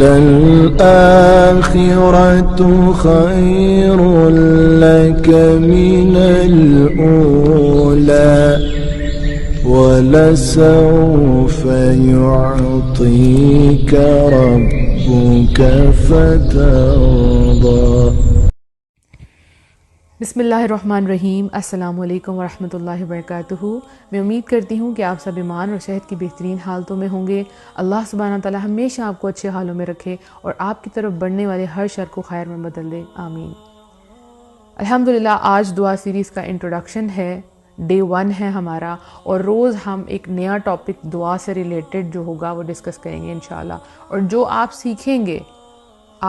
للآخرة خير لك من الأولى ولسوف يعطيك ربك فترضى۔ بسم اللہ الرحمن الرحیم۔ السلام علیکم ورحمۃ اللہ وبرکاتہ۔ میں امید کرتی ہوں کہ آپ سب ایمان اور صحت کی بہترین حالتوں میں ہوں گے۔ اللہ سبحانہ تعالی ہمیشہ آپ کو اچھے حالوں میں رکھے اور آپ کی طرف بڑھنے والے ہر شر کو خیر میں بدل دے، آمین۔ الحمدللہ آج دعا سیریز کا انٹروڈکشن ہے، ڈے 1 ہے ہمارا، اور روز ہم ایک نیا ٹاپک دعا سے ریلیٹڈ جو ہوگا وہ ڈسکس کریں گے انشاءاللہ، اور جو آپ سیکھیں گے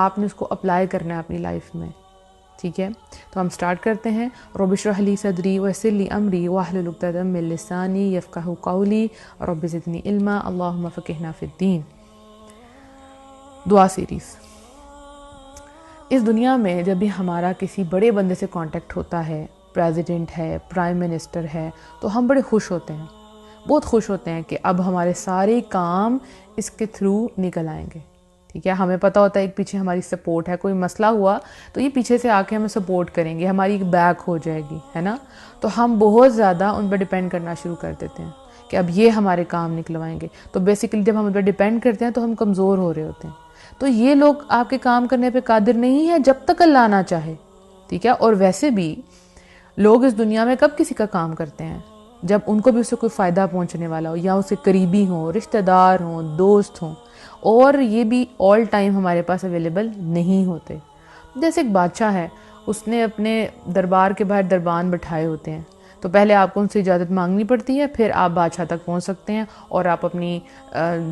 آپ نے اس کو اپلائی کرنا ہے اپنی لائف میں، ٹھیک ہے؟ تو ہم سٹارٹ کرتے ہیں۔ رب اشرح لی صدری ویسر لی امری واحلل عقدۃ من لسانی یفقہوا قولی رب زدنی علما اللہم فقہنا فی الدین۔ دعا سیریز۔ اس دنیا میں جب بھی ہمارا کسی بڑے بندے سے کانٹیکٹ ہوتا ہے، پریزیڈنٹ ہے، پرائم منسٹر ہے، تو ہم بڑے خوش ہوتے ہیں، بہت خوش ہوتے ہیں کہ اب ہمارے سارے کام اس کے تھرو نکل آئیں گے، ٹھیک ہے؟ ہمیں پتہ ہوتا ہے ایک پیچھے ہماری سپورٹ ہے، کوئی مسئلہ ہوا تو یہ پیچھے سے آ کے ہمیں سپورٹ کریں گے، ہماری ایک بیک ہو جائے گی، ہے نا؟ تو ہم بہت زیادہ ان پہ ڈیپینڈ کرنا شروع کر دیتے ہیں کہ اب یہ ہمارے کام نکلوائیں گے۔ تو بیسیکلی جب ہم ان پہ ڈیپینڈ کرتے ہیں تو ہم کمزور ہو رہے ہوتے ہیں۔ تو یہ لوگ آپ کے کام کرنے پہ قادر نہیں ہے جب تک اللہ نہ چاہے، ٹھیک ہے؟ اور ویسے بھی لوگ اس دنیا میں کب کسی کا کام کرتے ہیں؟ جب ان کو بھی اس سے کوئی فائدہ پہنچنے والا ہو، یا اسے قریبی ہوں، رشتہ دار ہوں، دوست ہوں، اور یہ بھی آل ٹائم ہمارے پاس اویلیبل نہیں ہوتے۔ جیسے ایک بادشاہ ہے، اس نے اپنے دربار کے باہر دربان بٹھائے ہوتے ہیں، تو پہلے آپ کو ان سے اجازت مانگنی پڑتی ہے، پھر آپ بادشاہ تک پہنچ سکتے ہیں اور آپ اپنی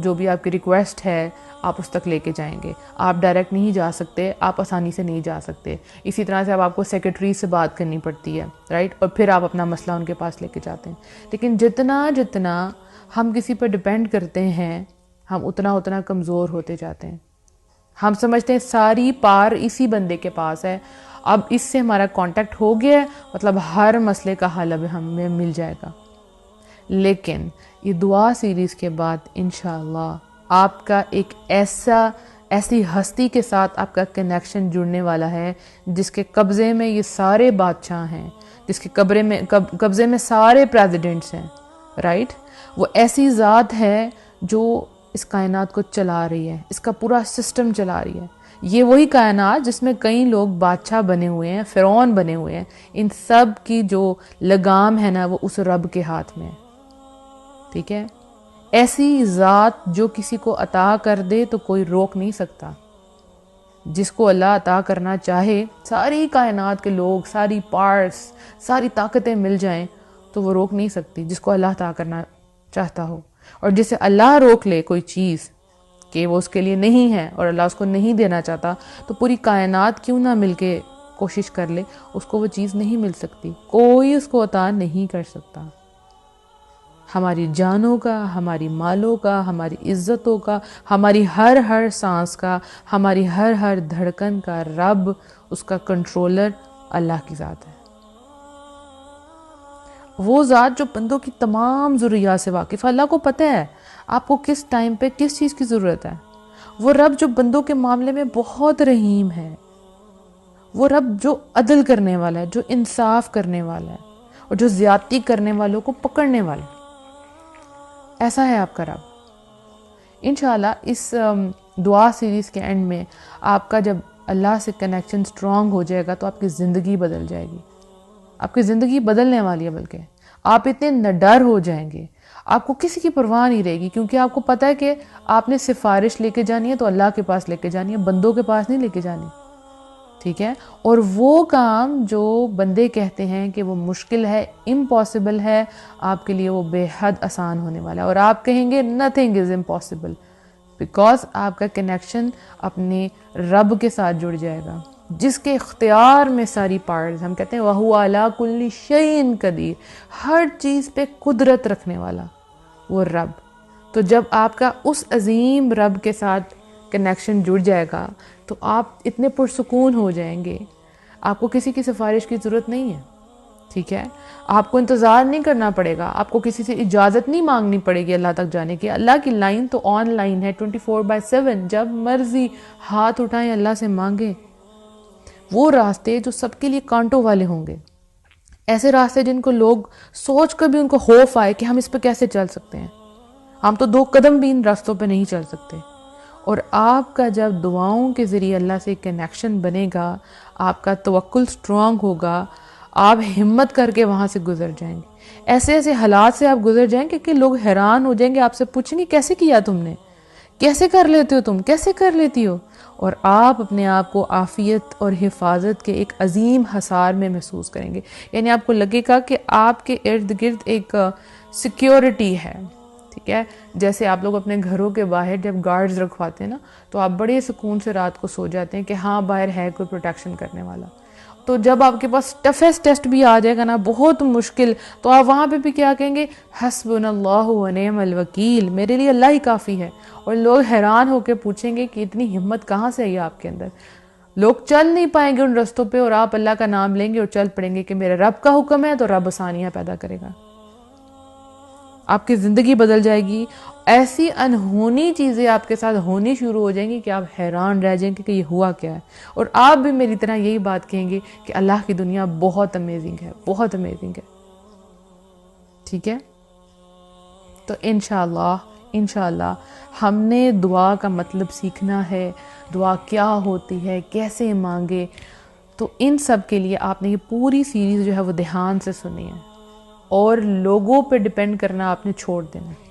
جو بھی آپ کی ریکویسٹ ہے آپ اس تک لے کے جائیں گے۔ آپ ڈائریکٹ نہیں جا سکتے، آپ آسانی سے نہیں جا سکتے۔ اسی طرح سے اب آپ کو سیکرٹری سے بات کرنی پڑتی ہے، رائٹ؟ اور پھر آپ اپنا مسئلہ ان کے پاس لے کے جاتے ہیں۔ لیکن جتنا ہم کسی پر ڈیپینڈ کرتے ہیں ہم اتنا کمزور ہوتے جاتے ہیں۔ ہم سمجھتے ہیں ساری پار اسی بندے کے پاس ہے، اب اس سے ہمارا کانٹیکٹ ہو گیا ہے مطلب ہر مسئلے کا حل اب ہمیں مل جائے گا۔ لیکن یہ دعا سیریز کے بعد انشاءاللہ آپ کا ایک ایسی ہستی کے ساتھ آپ کا کنیکشن جڑنے والا ہے جس کے قبضے میں یہ سارے بادشاہ ہیں، جس کے قبضے میں سارے پریزیڈنٹس ہیں، رائٹ؟ وہ ایسی ذات ہے جو اس کائنات کو چلا رہی ہے، اس کا پورا سسٹم چلا رہی ہے۔ یہ وہی کائنات جس میں کئی لوگ بادشاہ بنے ہوئے ہیں، فرعون بنے ہوئے ہیں، ان سب کی جو لگام ہے نا وہ اس رب کے ہاتھ میں ہے، ٹھیک ہے؟ ایسی ذات جو کسی کو عطا کر دے تو کوئی روک نہیں سکتا۔ جس کو اللہ عطا کرنا چاہے، ساری کائنات کے لوگ، ساری پارٹس، ساری طاقتیں مل جائیں تو وہ روک نہیں سکتی جس کو اللہ عطا کرنا چاہتا ہو۔ اور جسے اللہ روک لے کوئی چیز کہ وہ اس کے لیے نہیں ہے اور اللہ اس کو نہیں دینا چاہتا، تو پوری کائنات کیوں نہ مل کے کوشش کر لے، اس کو وہ چیز نہیں مل سکتی، کوئی اس کو عطا نہیں کر سکتا۔ ہماری جانوں کا، ہماری مالوں کا، ہماری عزتوں کا، ہماری ہر سانس کا، ہماری ہر دھڑکن کا رب، اس کا کنٹرولر اللہ کی ذات ہے۔ وہ ذات جو بندوں کی تمام ضروریات سے واقف ہے۔ اللہ کو پتہ ہے آپ کو کس ٹائم پہ کس چیز کی ضرورت ہے۔ وہ رب جو بندوں کے معاملے میں بہت رحیم ہے، وہ رب جو عدل کرنے والا ہے، جو انصاف کرنے والا ہے، اور جو زیادتی کرنے والوں کو پکڑنے والا ہے، ایسا ہے آپ کا رب۔ انشاءاللہ اس دعا سیریز کے اینڈ میں آپ کا جب اللہ سے کنیکشن سٹرونگ ہو جائے گا تو آپ کی زندگی بدل جائے گی، آپ کی زندگی بدلنے والی ہے، بلکہ آپ اتنے نڈر ہو جائیں گے، آپ کو کسی کی پرواہ نہیں رہے گی، کیونکہ آپ کو پتہ ہے کہ آپ نے سفارش لے کے جانی ہے تو اللہ کے پاس لے کے جانی ہے، بندوں کے پاس نہیں لے کے جانی، ٹھیک ہے؟ اور وہ کام جو بندے کہتے ہیں کہ وہ مشکل ہے، امپاسبل ہے، آپ کے لیے وہ بے حد آسان ہونے والا ہے، اور آپ کہیں گے nothing is impossible، بیکاز آپ کا کنیکشن اپنے رب کے ساتھ جڑ جائے گا جس کے اختیار میں ساری پارٹس، ہم کہتے ہیں وَهُوَ عَلَىٰ كُلِّ شَيْءٍ قَدِيرٌ، ہر چیز پہ قدرت رکھنے والا وہ رب۔ تو جب آپ کا اس عظیم رب کے ساتھ کنیکشن جڑ جائے گا تو آپ اتنے پرسکون ہو جائیں گے، آپ کو کسی کی سفارش کی ضرورت نہیں ہے، ٹھیک ہے، آپ کو انتظار نہیں کرنا پڑے گا، آپ کو کسی سے اجازت نہیں مانگنی پڑے گی اللہ تک جانے کی۔ اللہ کی لائن تو آن لائن ہے 24/7، جب مرضی ہاتھ اٹھائیں اللہ سے مانگیں۔ وہ راستے جو سب کے لیے کانٹوں والے ہوں گے، ایسے راستے جن کو لوگ سوچ کر بھی ان کو خوف آئے کہ ہم اس پہ کیسے چل سکتے ہیں، ہم تو 2 قدم بھی ان راستوں پہ نہیں چل سکتے۔ اور آپ کا جب دعاؤں کے ذریعے اللہ سے کنیکشن بنے گا، آپ کا توکل سٹرونگ ہوگا، آپ ہمت کر کے وہاں سے گزر جائیں گے۔ ایسے ایسے حالات سے آپ گزر جائیں گے کہ لوگ حیران ہو جائیں گے، آپ سے پوچھیں گے کیسے کیا تم نے، کیسے کر لیتے ہو تم، کیسے کر لیتی ہو؟ اور آپ اپنے آپ کو عافیت اور حفاظت کے ایک عظیم حصار میں محسوس کریں گے، یعنی آپ کو لگے گا کہ آپ کے ارد گرد ایک سیکیورٹی ہے، ٹھیک ہے؟ جیسے آپ لوگ اپنے گھروں کے باہر جب گارڈز رکھواتے ہیں نا، تو آپ بڑے سکون سے رات کو سو جاتے ہیں کہ ہاں باہر ہے کوئی پروٹیکشن کرنے والا۔ تو جب آپ کے پاس ٹفیسٹ ٹیسٹ بھی آ جائے گا نا، بہت مشکل، تو آپ وہاں پہ بھی کیا کہیں گے؟ حسبنا اللہ و نعم الوکیل، میرے لیے اللہ ہی کافی ہے۔ اور لوگ حیران ہو کے پوچھیں گے کہ اتنی ہمت کہاں سے آئی آپ کے اندر؟ لوگ چل نہیں پائیں گے ان رستوں پہ، اور آپ اللہ کا نام لیں گے اور چل پڑیں گے کہ میرے رب کا حکم ہے تو رب آسانیاں پیدا کرے گا۔ آپ کی زندگی بدل جائے گی، ایسی انہونی چیزیں آپ کے ساتھ ہونی شروع ہو جائیں گی کہ آپ حیران رہ جائیں گے کہ یہ ہوا کیا ہے۔ اور آپ بھی میری طرح یہی بات کہیں گے کہ اللہ کی دنیا بہت امیزنگ ہے، بہت امیزنگ ہے، ٹھیک ہے؟ تو انشاءاللہ ہم نے دعا کا مطلب سیکھنا ہے، دعا کیا ہوتی ہے، کیسے مانگے۔ تو ان سب کے لیے آپ نے یہ پوری سیریز جو ہے وہ دھیان سے سنی ہے، اور لوگوں پہ ڈیپینڈ کرنا آپ نے چھوڑ دینا ہے۔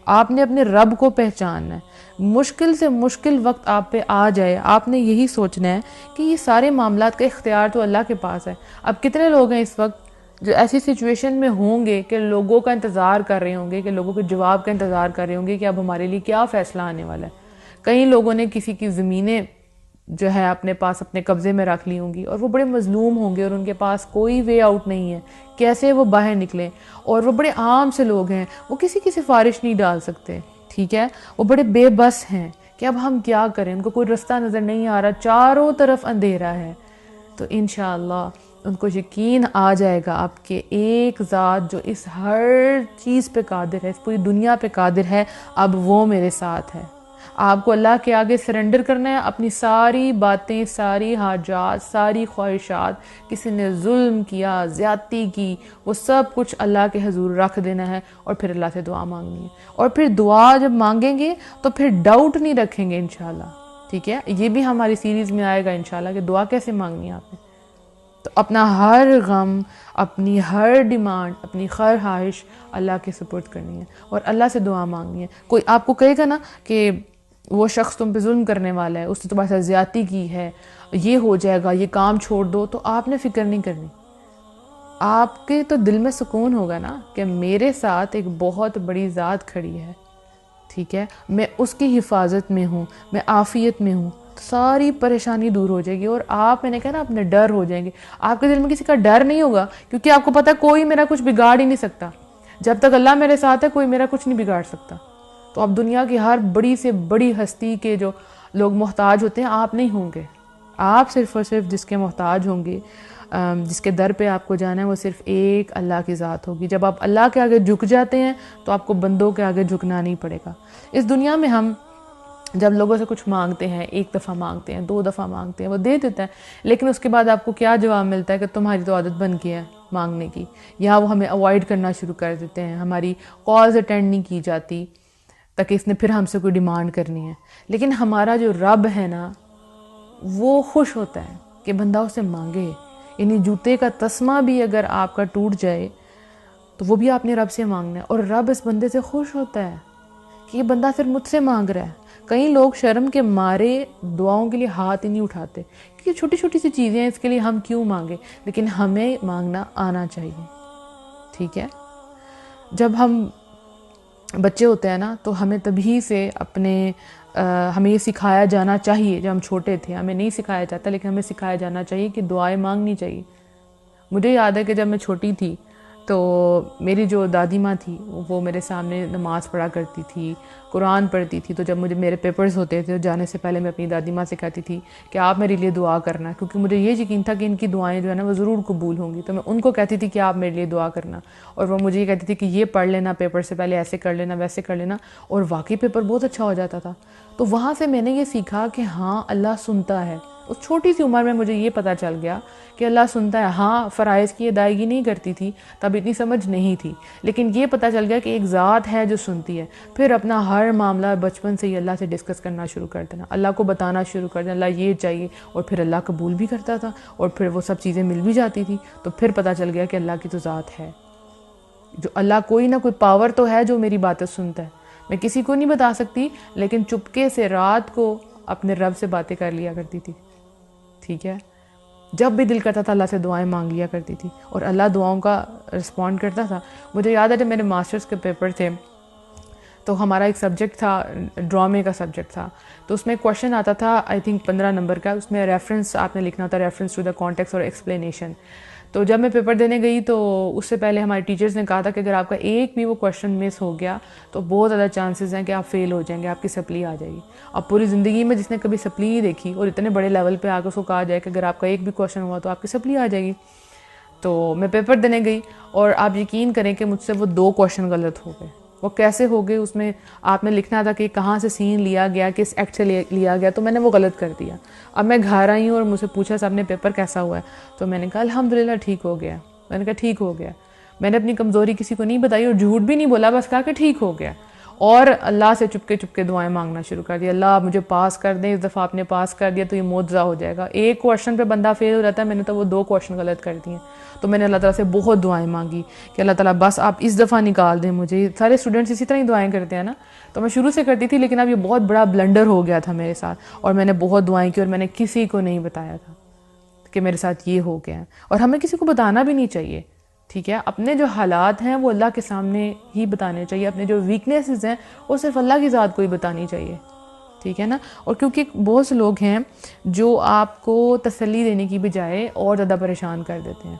آپ نے اپنے رب کو پہچاننا ہے۔ مشکل سے مشکل وقت آپ پہ آ جائے، آپ نے یہی سوچنا ہے کہ یہ سارے معاملات کا اختیار تو اللہ کے پاس ہے۔ اب کتنے لوگ ہیں اس وقت جو ایسی سچویشن میں ہوں گے کہ لوگوں کا انتظار کر رہے ہوں گے، کہ لوگوں کے جواب کا انتظار کر رہے ہوں گے کہ اب ہمارے لیے کیا فیصلہ آنے والا ہے۔ کئی لوگوں نے کسی کی زمینیں جو ہے اپنے پاس اپنے قبضے میں رکھ لی ہوں گی، اور وہ بڑے مظلوم ہوں گے اور ان کے پاس کوئی وے آؤٹ نہیں ہے، کیسے وہ باہر نکلیں۔ اور وہ بڑے عام سے لوگ ہیں، وہ کسی کی سفارش نہیں ڈال سکتے، ٹھیک ہے؟ وہ بڑے بے بس ہیں کہ اب ہم کیا کریں، ان کو کوئی رستہ نظر نہیں آ رہا، چاروں طرف اندھیرا ہے۔ تو انشاءاللہ ان کو یقین آ جائے گا آپ کے ایک ذات جو اس ہر چیز پہ قادر ہے، اس پوری دنیا پہ قادر ہے، اب وہ میرے ساتھ ہے۔ آپ کو اللہ کے آگے سرنڈر کرنا ہے، اپنی ساری باتیں، ساری حاجات، ساری خواہشات، کسی نے ظلم کیا، زیادتی کی، وہ سب کچھ اللہ کے حضور رکھ دینا ہے، اور پھر اللہ سے دعا مانگنی ہے۔ اور پھر دعا جب مانگیں گے تو پھر ڈاؤٹ نہیں رکھیں گے انشاءاللہ، ٹھیک ہے؟ یہ بھی ہماری سیریز میں آئے گا انشاءاللہ کہ دعا کیسے مانگنی ہے آپ نے۔ تو اپنا ہر غم، اپنی ہر ڈیمانڈ، اپنی ہر خواہش اللہ کے سپرد کرنی ہے، اور اللہ سے دعا مانگنی ہے۔ کوئی آپ کو کہے گا نا کہ وہ شخص تم پہ ظلم کرنے والا ہے، اس نے تمہارے ساتھ زیادتی کی ہے، یہ ہو جائے گا، یہ کام چھوڑ دو، تو آپ نے فکر نہیں کرنی۔ آپ کے تو دل میں سکون ہوگا نا کہ میرے ساتھ ایک بہت بڑی ذات کھڑی ہے، ٹھیک ہے؟ میں اس کی حفاظت میں ہوں، میں عافیت میں ہوں، ساری پریشانی دور ہو جائے گی۔ اور آپ، میں نے کہا نا، اپنے ڈر ہو جائیں گے، آپ کے دل میں کسی کا ڈر نہیں ہوگا، کیونکہ آپ کو پتہ ہے کوئی میرا کچھ بگاڑ ہی نہیں سکتا۔ جب تک اللہ میرے ساتھ ہے کوئی میرا کچھ نہیں بگاڑ سکتا۔ تو اب دنیا کی ہر بڑی سے بڑی ہستی کے جو لوگ محتاج ہوتے ہیں، آپ نہیں ہوں گے۔ آپ صرف اور صرف جس کے محتاج ہوں گے، جس کے در پہ آپ کو جانا ہے، وہ صرف ایک اللہ کی ذات ہوگی۔ جب آپ اللہ کے آگے جھک جاتے ہیں تو آپ کو بندوں کے آگے جھکنا نہیں پڑے گا۔ اس دنیا میں ہم جب لوگوں سے کچھ مانگتے ہیں، 1 دفعہ مانگتے ہیں، 2 دفعہ مانگتے ہیں، وہ دے دیتا ہے، لیکن اس کے بعد آپ کو کیا جواب ملتا ہے کہ تمہاری تو عادت بن گئی ہے مانگنے کی، یا وہ ہمیں اوائڈ کرنا شروع کر دیتے ہیں، ہماری کالز اٹینڈ نہیں کی جاتی تاکہ اس نے پھر ہم سے کوئی ڈیمانڈ کرنی ہے۔ لیکن ہمارا جو رب ہے نا، وہ خوش ہوتا ہے کہ بندہ اسے مانگے، یعنی جوتے کا تسمہ بھی اگر آپ کا ٹوٹ جائے تو وہ بھی آپ نے رب سے مانگنا ہے، اور رب اس بندے سے خوش ہوتا ہے کہ یہ بندہ صرف مجھ سے مانگ رہا ہے۔ کئی لوگ شرم کے مارے دعاؤں کے لیے ہاتھ ہی نہیں اٹھاتے کہ یہ چھوٹی چھوٹی سی چیزیں ہیں، اس کے لیے ہم کیوں مانگے، لیکن ہمیں مانگنا آنا چاہیے، ٹھیک ہے؟ جب ہم بچے ہوتے ہیں نا تو ہمیں تبھی سے ہمیں یہ سکھایا جانا چاہیے، جب ہم چھوٹے تھے ہمیں نہیں سکھایا جاتا، لیکن ہمیں سکھایا جانا چاہیے کہ دعائیں مانگنی چاہیے۔ مجھے یاد ہے کہ جب میں چھوٹی تھی تو میری جو دادی ماں تھی وہ میرے سامنے نماز پڑھا کرتی تھی، قرآن پڑھتی تھی. تو جب مجھے میرے پیپرز ہوتے تھے تو جانے سے پہلے میں اپنی دادی ماں سے کہتی تھی کہ آپ میرے لیے دعا کرنا، کیونکہ مجھے یہ یقین تھا کہ ان کی دعائیں جو ہے نا وہ ضرور قبول ہوں گی. تو میں ان کو کہتی تھی کہ آپ میرے لیے دعا کرنا، اور وہ مجھے یہ کہتی تھی کہ یہ پڑھ لینا پیپر سے پہلے، ایسے کر لینا ویسے کر لینا، اور واقعی پیپر بہت اچھا ہو جاتا تھا. تو وہاں سے میں نے یہ سیکھا کہ ہاں اللہ سنتا ہے. اس چھوٹی سی عمر میں مجھے یہ پتہ چل گیا کہ اللہ سنتا ہے. ہاں فرائض کی ادائیگی نہیں کرتی تھی تب، اتنی سمجھ نہیں تھی، لیکن یہ پتہ چل گیا کہ ایک ذات ہے جو سنتی ہے. پھر اپنا ہر معاملہ بچپن سے ہی اللہ سے ڈسکس کرنا شروع کر دینا، اللہ کو بتانا شروع کر دینا اللہ یہ چاہیے، اور پھر اللہ قبول بھی کرتا تھا، اور پھر وہ سب چیزیں مل بھی جاتی تھی. تو پھر پتہ چل گیا کہ اللہ کی تو ذات ہے، جو اللہ کوئی نہ کوئی پاور تو ہے جو میری باتیں سنتا ہے. میں کسی کو نہیں بتا سکتی، لیکن چپکے سے رات کو اپنے رب سے باتیں کر لیا کرتی تھی. ٹھیک ہے، جب بھی دل کرتا تھا اللہ سے دعائیں مانگ لیا کرتی تھی، اور اللہ دعاؤں کا رسپونڈ کرتا تھا. مجھے یاد ہے جب میرے ماسٹرز کے پیپر تھے تو ہمارا ایک سبجیکٹ تھا، ڈرامے کا سبجیکٹ تھا. تو اس میں کویشچن آتا تھا آئی تھنک 15 نمبر کا. اس میں ریفرنس آپ نے لکھنا تھا، ریفرنس ٹو دا کانٹیکسٹ اور ایکسپلینیشن. تو جب میں پیپر دینے گئی تو اس سے پہلے ہمارے ٹیچرز نے کہا تھا کہ اگر آپ کا ایک بھی وہ کویشچن مس ہو گیا تو بہت زیادہ چانسز ہیں کہ آپ فیل ہو جائیں گے، آپ کی سپلی آ جائے گی. اب پوری زندگی میں جس نے کبھی سپلی نہیں دیکھی اور اتنے بڑے لیول پہ آ کے اس کو کہا جائے کہ اگر آپ کا ایک بھی کویشچن ہوا تو آپ کی سپلی آ جائے گی. تو میں پیپر دینے گئی اور آپ یقین کریں کہ مجھ سے وہ 2 کویشچن غلط ہو گئے. وہ کیسے ہو گئے؟ اس میں آپ نے لکھنا تھا کہ کہاں سے سین لیا گیا، کس ایکٹ سے لیا گیا، تو میں نے وہ غلط کر دیا. اب میں گھر آئی ہوں اور مجھ سے پوچھا صاحب نے پیپر کیسا ہوا ہے، تو میں نے کہا الحمدللہ ٹھیک ہو گیا. میں نے کہا ٹھیک ہو گیا. میں نے اپنی کمزوری کسی کو نہیں بتائی اور جھوٹ بھی نہیں بولا، بس کہا کہ ٹھیک ہو گیا. اور اللہ سے چپکے دعائیں مانگنا شروع کر دیا، اللہ آپ مجھے پاس کر دیں، اس دفعہ آپ نے پاس کر دیا تو یہ معجزہ ہو جائے گا. ایک کویشچن پہ بندہ فیل ہو جاتا ہے، میں نے تو وہ 2 کویشچن غلط کر دیے. تو میں نے اللہ تعالیٰ سے بہت دعائیں مانگی کہ اللہ تعالیٰ بس آپ اس دفعہ نکال دیں مجھے. سارے اسٹوڈنٹس اسی طرح ہی دعائیں کرتے ہیں نا، تو میں شروع سے کرتی تھی، لیکن اب یہ بہت بڑا بلنڈر ہو گیا تھا میرے ساتھ، اور میں نے بہت دعائیں کی اور میں نے کسی کو نہیں بتایا تھا کہ میرے ساتھ یہ ہو گیا. اور ہمیں کسی کو بتانا بھی نہیں چاہیے. ٹھیک ہے، اپنے جو حالات ہیں وہ اللہ کے سامنے ہی بتانے چاہیے، اپنے جو ویکنیسز ہیں وہ صرف اللہ کی ذات کو ہی بتانی چاہیے. ٹھیک ہے نا. اور کیونکہ بہت سے لوگ ہیں جو آپ کو تسلی دینے کی بجائے اور زیادہ پریشان کر دیتے ہیں.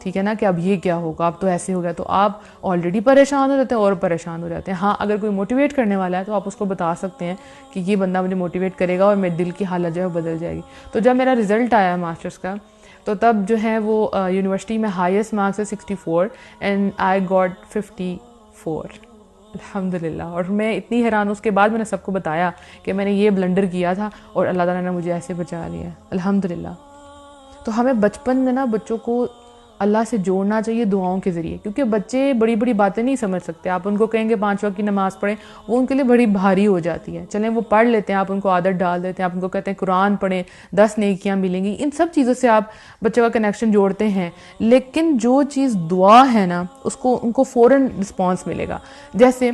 ٹھیک ہے نا، کہ اب یہ کیا ہوگا، اب تو ایسے ہو گیا، تو آپ آلریڈی پریشان ہو جاتے ہیں اور پریشان ہو جاتے ہیں. ہاں اگر کوئی موٹیویٹ کرنے والا ہے تو آپ اس کو بتا سکتے ہیں کہ یہ بندہ مجھے موٹیویٹ کرے گا اور میرے دل کی حالت جو ہے وہ بدل جائے گی. تو جب میرا رزلٹ آیا ماسٹرز کا تو تب جو ہے وہ یونیورسٹی میں ہائیسٹ مارکس ہے 64 اینڈ آئی گاٹ 54 الحمدللہ. اور میں اتنی حیران ہوں، اس کے بعد میں نے سب کو بتایا کہ میں نے یہ بلنڈر کیا تھا اور اللہ تعالیٰ نے مجھے ایسے بچا لیا الحمدللہ. تو ہمیں بچپن میں نا بچوں کو اللہ سے جوڑنا چاہیے دعاؤں کے ذریعے، کیونکہ بچے بڑی بڑی باتیں نہیں سمجھ سکتے. آپ ان کو کہیں گے 5 وقت کی نماز پڑھیں، وہ ان کے لیے بڑی بھاری ہو جاتی ہے. چلیں وہ پڑھ لیتے ہیں، آپ ان کو عادت ڈال دیتے ہیں، آپ ان کو کہتے ہیں قرآن پڑھیں 10 نیکیاں ملیں گی. ان سب چیزوں سے آپ بچوں کا کنیکشن جوڑتے ہیں، لیکن جو چیز دعا ہے نا اس کو ان کو فوراً رسپانس ملے گا. جیسے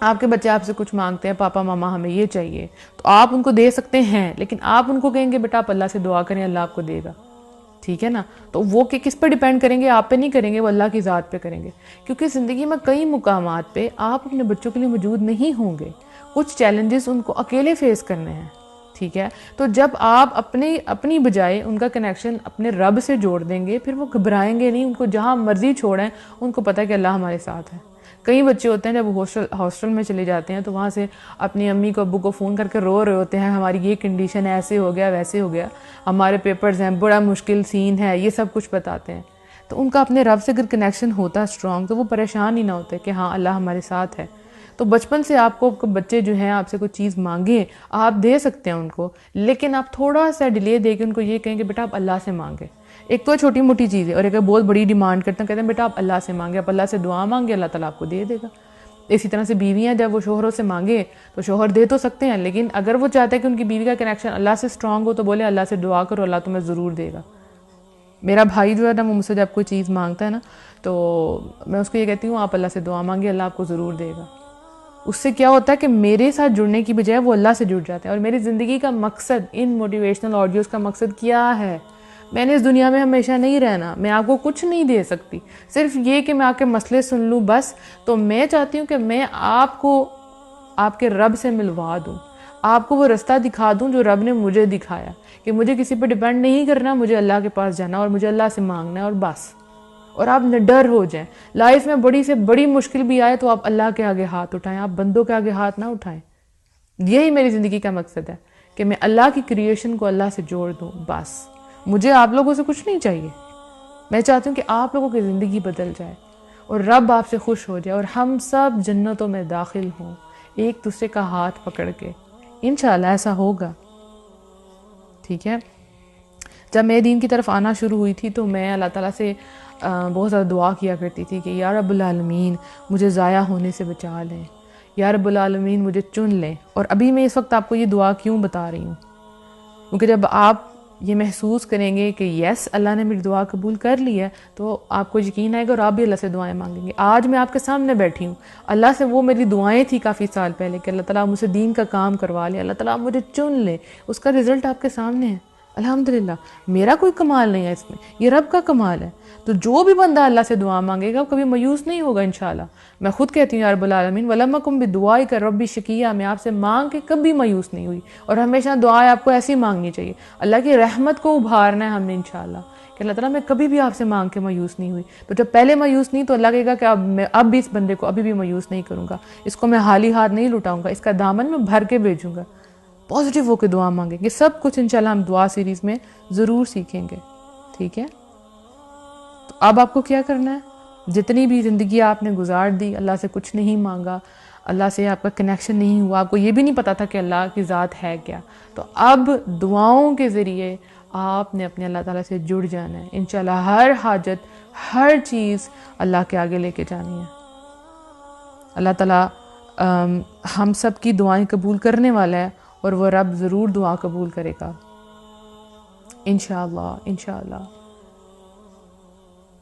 آپ کے بچے آپ سے کچھ مانگتے ہیں، پاپا ماما ہمیں یہ چاہیے، تو آپ ان کو دے سکتے ہیں، لیکن آپ ان کو کہیں گے بیٹا آپ اللہ سے دعا کریں، اللہ آپ کو دے گا. ٹھیک ہے نا. تو وہ کہ کس پہ ڈیپینڈ کریں گے؟ آپ پہ نہیں کریں گے، وہ اللہ کی ذات پہ کریں گے. کیونکہ زندگی میں کئی مقامات پہ آپ اپنے بچوں کے لیے موجود نہیں ہوں گے، کچھ چیلنجز ان کو اکیلے فیس کرنے ہیں. ٹھیک ہے، تو جب آپ اپنی بجائے ان کا کنیکشن اپنے رب سے جوڑ دیں گے، پھر وہ گھبرائیں گے نہیں. ان کو جہاں مرضی چھوڑیں، ان کو پتہ ہے کہ اللہ ہمارے ساتھ ہے. کئی بچے ہوتے ہیں جب وہ ہاسٹل میں چلے جاتے ہیں تو وہاں سے اپنی امی کو ابو کو فون کر کے رو رہے ہوتے ہیں، ہماری یہ کنڈیشن ہے، ایسے ہو گیا ویسے ہو گیا، ہمارے پیپرز ہیں، بڑا مشکل سین ہے، یہ سب کچھ بتاتے ہیں. تو ان کا اپنے رب سے اگر کنیکشن ہوتا اسٹرانگ تو وہ پریشان ہی نہ ہوتے کہ ہاں اللہ ہمارے ساتھ ہے. تو بچپن سے آپ کو بچے جو ہیں آپ سے کوئی چیز مانگیں، آپ دے سکتے ہیں ان کو، لیکن آپ تھوڑا سا ڈیلے دے کے ان کو یہ کہیں کہ بیٹا آپ اللہ سے مانگیں. ایک تو چھوٹی موٹی چیز ہے، اور ایک بہت بڑی ڈیمانڈ کرتے ہیں، کہتے ہیں بیٹا آپ اللہ سے مانگیں، آپ اللہ سے دعا مانگے، اللہ تعالیٰ آپ کو دے دے گا. اسی طرح سے بیویاں جب وہ شوہروں سے مانگے تو شوہر دے تو سکتے ہیں، لیکن اگر وہ چاہتے ہیں کہ ان کی بیوی کا کنیکشن اللہ سے اسٹرانگ ہو تو بولے اللہ سے دعا کرو، اللہ تمہیں ضرور دے گا. میرا بھائی جو ہے نا وہ مجھ سے جب کوئی چیز مانگتا ہے نا تو میں اس کو یہ کہتی ہوں آپ اللہ سے دعا مانگے، اللہ آپ کو ضرور دے گا. اس سے کیا ہوتا ہے کہ میرے ساتھ جڑنے کی بجائے وہ اللہ سے جڑ جاتے ہیں. اور میری زندگی کا مقصد ان موٹیویشنل آڈیوز کا مقصد کیا ہے؟ میں نے اس دنیا میں ہمیشہ نہیں رہنا، میں آپ کو کچھ نہیں دے سکتی، صرف یہ کہ میں آپ کے مسئلے سن لوں بس. تو میں چاہتی ہوں کہ میں آپ کو آپ کے رب سے ملوا دوں، آپ کو وہ رستہ دکھا دوں جو رب نے مجھے دکھایا، کہ مجھے کسی پہ ڈیپینڈ نہیں کرنا، مجھے اللہ کے پاس جانا اور مجھے اللہ سے مانگنا ہے اور بس. اور آپ نڈر ہو جائیں. لائف میں بڑی سے بڑی مشکل بھی آئے تو آپ اللہ کے آگے ہاتھ اٹھائیں, آپ بندوں کے آگے ہاتھ نہ اٹھائیں. یہی میری زندگی کا مقصد ہے کہ میں اللہ کی کریشن کو اللہ سے جوڑ دوں. بس مجھے آپ لوگوں سے کچھ نہیں چاہیے. میں چاہتی ہوں کہ آپ لوگوں کی زندگی بدل جائے اور رب آپ سے خوش ہو جائے اور ہم سب جنتوں میں داخل ہوں ایک دوسرے کا ہاتھ پکڑ کے. انشاءاللہ ایسا ہوگا. ٹھیک ہے. جب میں دین کی طرف آنا شروع ہوئی تھی تو میں اللہ تعالیٰ سے بہت زیادہ دعا کیا کرتی تھی کہ یا رب العالمین مجھے ضائع ہونے سے بچا لیں, یا رب العالمین مجھے چن لیں. اور ابھی میں اس وقت آپ کو یہ دعا کیوں بتا رہی ہوں, کیونکہ جب آپ یہ محسوس کریں گے کہ یس اللہ نے میری دعا قبول کر لی ہے تو آپ کو یقین آئے گا اور آپ بھی اللہ سے دعائیں مانگیں گے. آج میں آپ کے سامنے بیٹھی ہوں, اللہ سے وہ میری دعائیں تھی کافی سال پہلے کہ اللہ تعالیٰ مجھ سے دین کا کام کروا لیں, اللہ تعالیٰ مجھے چن لیں. اس کا رزلٹ آپ کے سامنے ہے الحمدللہ. میرا کوئی کمال نہیں ہے اس میں, یہ رب کا کمال ہے. تو جو بھی بندہ اللہ سے دعا مانگے گا وہ کبھی مایوس نہیں ہوگا انشاءاللہ. میں خود کہتی ہوں یا رب العالمین وَلَمْ أَكُنْ بِدُعَائِكَ رَبِّ شَقِيًّا, میں آپ سے مانگ کے کبھی مایوس نہیں ہوئی. اور ہمیشہ دعائیں آپ کو ایسی مانگنی چاہیے. اللہ کی رحمت کو ابھارنا ہے ہم نے انشاءاللہ کہ اللہ تعالیٰ میں کبھی بھی آپ سے مانگ کے مایوس نہیں ہوئی. تو جب پہلے مایوس نہیں تو اللہ کہے گا کہ اب بھی اس بندے کو ابھی بھی مایوس نہیں کروں گا, اس کو میں خالی ہاتھ نہیں لٹاؤں گا, اس کا دامن میں بھر کے بھیجوں گا. پازیٹیو ہو کے دعا مانگیں گے. سب کچھ انشاءاللہ ہم دعا سیریز میں ضرور سیکھیں گے. ٹھیک ہے. تو اب آپ کو کیا کرنا ہے, جتنی بھی زندگی آپ نے گزار دی اللہ سے کچھ نہیں مانگا, اللہ سے آپ کا کنیکشن نہیں ہوا, آپ کو یہ بھی نہیں پتا تھا کہ اللہ کی ذات ہے کیا, تو اب دعاؤں کے ذریعے آپ نے اپنے اللہ تعالیٰ سے جڑ جانا ہے. انشاءاللہ ہر حاجت ہر چیز اللہ کے آگے لے کے جانی ہے. اللہ تعالیٰ ہم سب کی دعائیں قبول کرنے والا ہے اور وہ رب ضرور دعا قبول کرے گا انشاءاللہ انشاءاللہ.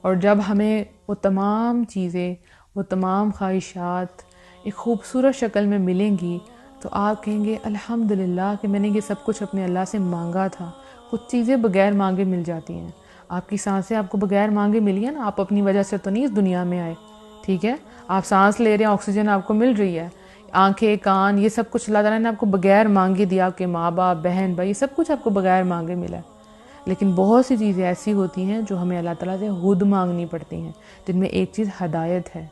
اور جب ہمیں وہ تمام چیزیں, وہ تمام خواہشات ایک خوبصورت شکل میں ملیں گی تو آپ کہیں گے الحمدللہ کہ میں نے یہ سب کچھ اپنے اللہ سے مانگا تھا. کچھ چیزیں بغیر مانگے مل جاتی ہیں. آپ کی سانسیں آپ کو بغیر مانگے ملی ہیں نا, آپ اپنی وجہ سے تو نہیں اس دنیا میں آئے. ٹھیک ہے. آپ سانس لے رہے ہیں, آکسیجن آپ کو مل رہی ہے, آنکھیں کان یہ سب کچھ اللہ تعالیٰ نے آپ کو بغیر مانگے دیا. آپ کے ماں باپ بہن بھائی یہ سب کچھ آپ کو بغیر مانگے ملا ہے. لیکن بہت سی چیزیں ایسی ہوتی ہیں جو ہمیں اللہ تعالیٰ سے خود مانگنی پڑتی ہیں, جن میں ایک چیز ہدایت ہے.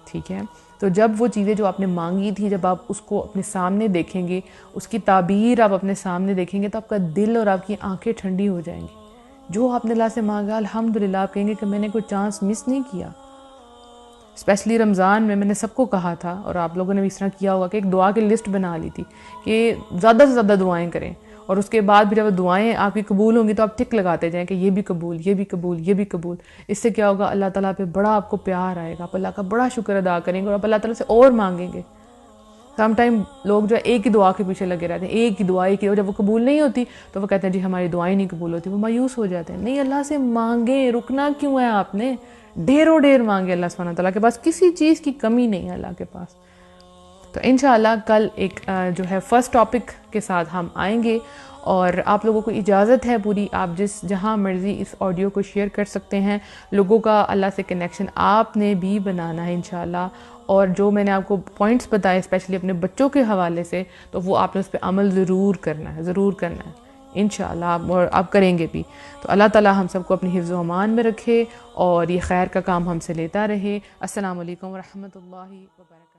ٹھیک ہے. تو جب وہ چیزیں جو آپ نے مانگی تھی جب آپ اس کو اپنے سامنے دیکھیں گے, اس کی تعبیر آپ اپنے سامنے دیکھیں گے تو آپ کا دل اور آپ کی آنکھیں ٹھنڈی ہو جائیں گی. جو آپ نے اللہ سے مانگا الحمدللہ آپ کہیں گے کہ میں نے کوئی چانس مس نہیں کیا. اسپیشلی رمضان میں نے سب کو کہا تھا اور آپ لوگوں نے بھی اس طرح کیا ہوگا کہ ایک دعا کی لسٹ بنا لی تھی کہ زیادہ سے زیادہ دعائیں کریں, اور اس کے بعد بھی جب دعائیں آپ کی قبول ہوں گی تو آپ ٹک لگاتے جائیں کہ یہ بھی قبول, یہ بھی قبول, یہ بھی قبول. اس سے کیا ہوگا اللہ تعالیٰ پہ بڑا آپ کو پیار آئے گا, آپ اللہ کا بڑا شکر ادا کریں گے اور آپ اللہ تعالیٰ سے اور مانگیں گے. سم ٹائم لوگ جو ہے ایک ہی دعا کے پیچھے لگے رہتے ہیں, ایک ہی دعا, ایک ہی, اور جب وہ قبول نہیں ہوتی تو وہ کہتے ہیں جی ہماری دعائیں نہیں قبول ہوتی, وہ مایوس ہو جاتے ہیں. نہیں, اللہ سے مانگیں, رکنا کیوں ہے آپ نے, ڈھیروں ڈھیر مانگے. اللہ سبحانہ تعالیٰ کے پاس کسی چیز کی کمی نہیں ہے اللہ کے پاس. تو انشاءاللہ کل ایک جو ہے فرسٹ ٹاپک کے ساتھ ہم آئیں گے, اور آپ لوگوں کو اجازت ہے پوری, آپ جہاں مرضی اس آڈیو کو شیئر کر سکتے ہیں. لوگوں کا اللہ سے کنیکشن آپ نے بھی بنانا ہے انشاءاللہ, اور جو میں نے آپ کو پوائنٹس بتائے اسپیشلی اپنے بچوں کے حوالے سے تو وہ آپ نے اس پہ عمل ضرور کرنا ہے, ضرور کرنا ہے انشاءاللہ, اور آپ کریں گے بھی. تو اللہ تعالیٰ ہم سب کو اپنی حفظ و امان میں رکھے اور یہ خیر کا کام ہم سے لیتا رہے. السلام علیکم ورحمۃ اللہ وبرکاتہ.